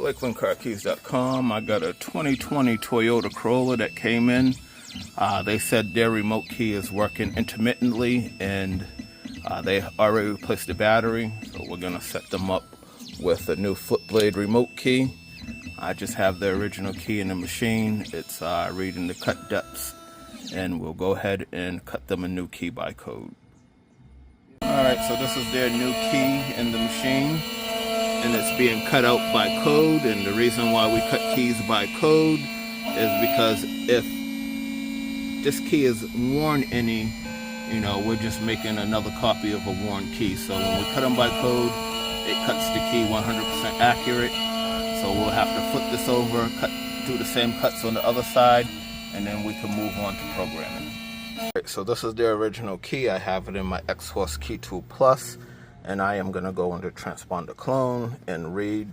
LakelandCarKeys.com. I got a 2020 Toyota Corolla that came in. They said their remote key is working intermittently, and they already replaced the battery, so we're gonna set them up with a new flip blade remote key. I just have the original key in the machine. It's reading the cut depths, and we'll go ahead and cut them a new key by code. Alright, so this is their new key in the machine, and it's being cut out by code. And the reason why we cut keys by code is because if this key is worn any, we're just making another copy of a worn key. So when we cut them by code, it cuts the key 100% accurate. So we'll have to flip this over, do the same cuts on the other side, and then we can move on to programming. Alright, so this is the original key. I have it in my xhorse keytool plus, and I am going to go into transponder clone and read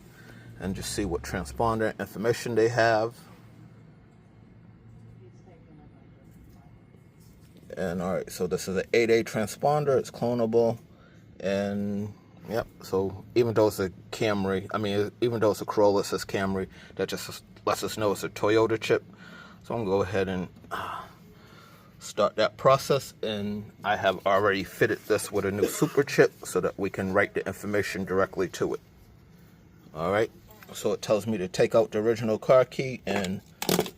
and just see what transponder information they have. And alright, so this is an 8A transponder. It's clonable, and yep, so even though it's a Camry, even though it's a Corolla, it says Camry, that just lets us know it's a Toyota chip. So I'm going to go ahead and start that process, and I have already fitted this with a new super chip so that we can write the information directly to it. Alright, so it tells me to take out the original car key and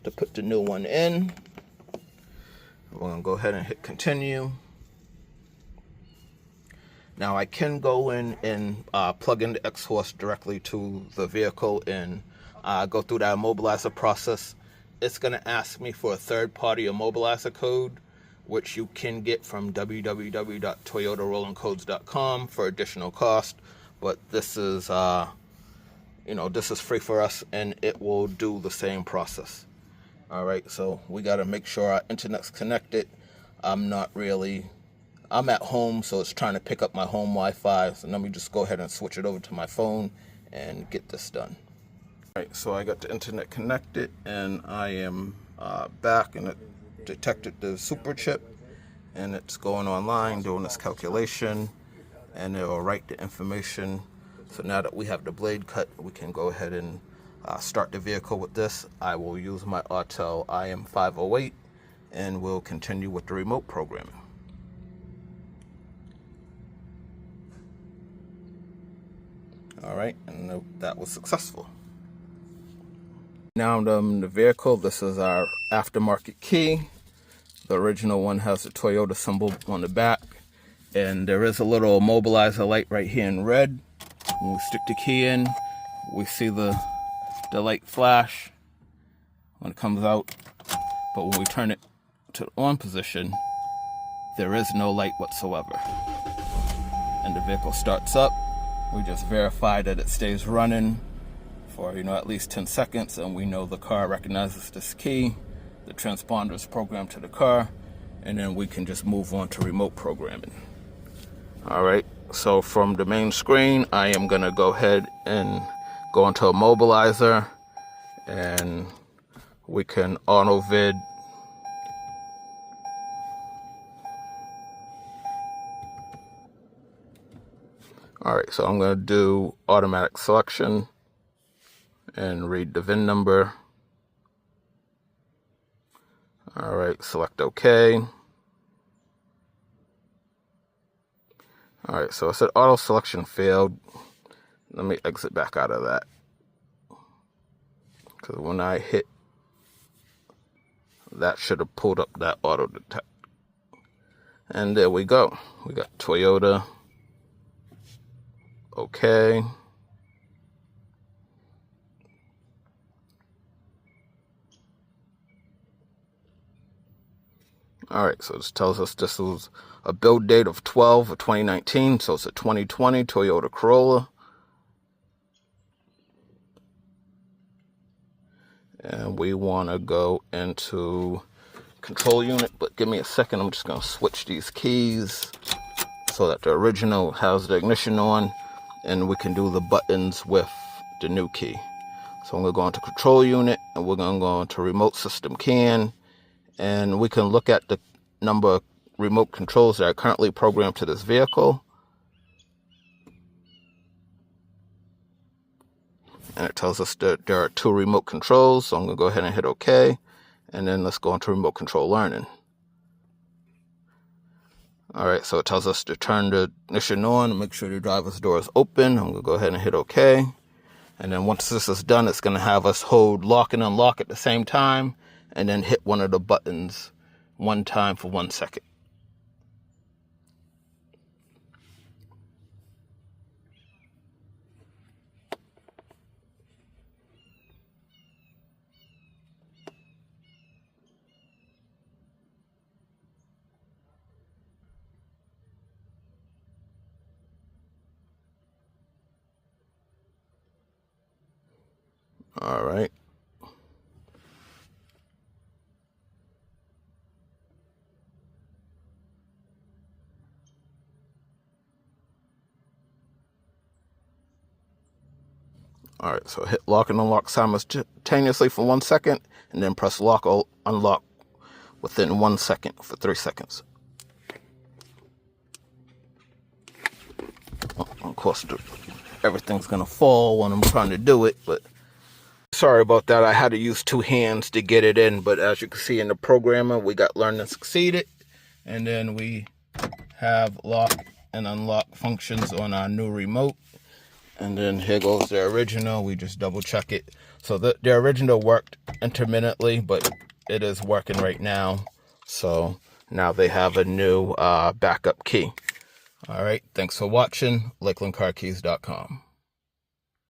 to put the new one in. We're going to go ahead and hit continue. Now I can go in and plug in the xhorse directly to the vehicle and go through that immobilizer process. It's going to ask me for a third-party immobilizer code, which you can get from www.toyotarollingcodes.com for additional cost. But this is, this is free for us, and it will do the same process. All right, so we got to make sure our internet's connected. I'm at home, so it's trying to pick up my home Wi-Fi. So let me just go ahead and switch it over to my phone and get this done. All right, so I got the internet connected, and I am back, and it detected the super chip, and it's going online doing this calculation, and it will write the information. So now that we have the blade cut, we can go ahead and start the vehicle with this. I will use my Autel IM508, and we'll continue with the remote programming. All right, and that was successful. Now I'm in the vehicle. This is our aftermarket key. The original one has the Toyota symbol on the back, and there is a little immobilizer light right here in red. When we stick the key in, we see the light flash when it comes out, but when we turn it to the on position, there is no light whatsoever. And the vehicle starts up. We just verify that it stays running for at least 10 seconds, and we know the car recognizes this key. The transponder is programmed to the car, and then we can just move on to remote programming. All right, so from the main screen, I am going to go ahead and go into immobilizer, and we can auto vid. All right, so I'm going to do automatic selection and read the VIN number. All right, select OK. All right, so it said auto selection failed. Let me exit back out of that, because when I hit, that should have pulled up that auto detect. And there we go. We got Toyota. Okay. All right, so this tells us this was a build date of 12 of 2019, so it's a 2020 Toyota Corolla. And we want to go into control unit, but give me a second. I'm just going to switch these keys so that the original has the ignition on, and we can do the buttons with the new key. So I'm going to go into control unit, and we're going to go into remote system CAN, and we can look at the number of remote controls that are currently programmed to this vehicle. and it tells us that there are 2 remote controls. So I'm going to go ahead and hit OK. And then let's go into remote control learning. All right, so it tells us to turn the ignition on and make sure the driver's door is open. I'm going to go ahead and hit OK. And then once this is done, it's going to have us hold lock and unlock at the same time and then hit one of the buttons one time for 1 second. All right. All right, so hit lock and unlock simultaneously for 1 second, and then press lock or unlock within 1 second for 3 seconds. Of course, everything's gonna fall when I'm trying to do it, but sorry about that. I had to use 2 hands to get it in, but as you can see in the programmer, we got learn and succeeded, and then we have lock and unlock functions on our new remote. And then here goes the original. We just double check it. So the original worked intermittently, but it is working right now. So now they have a new backup key. All right. Thanks for watching. LakelandCarKeys.com.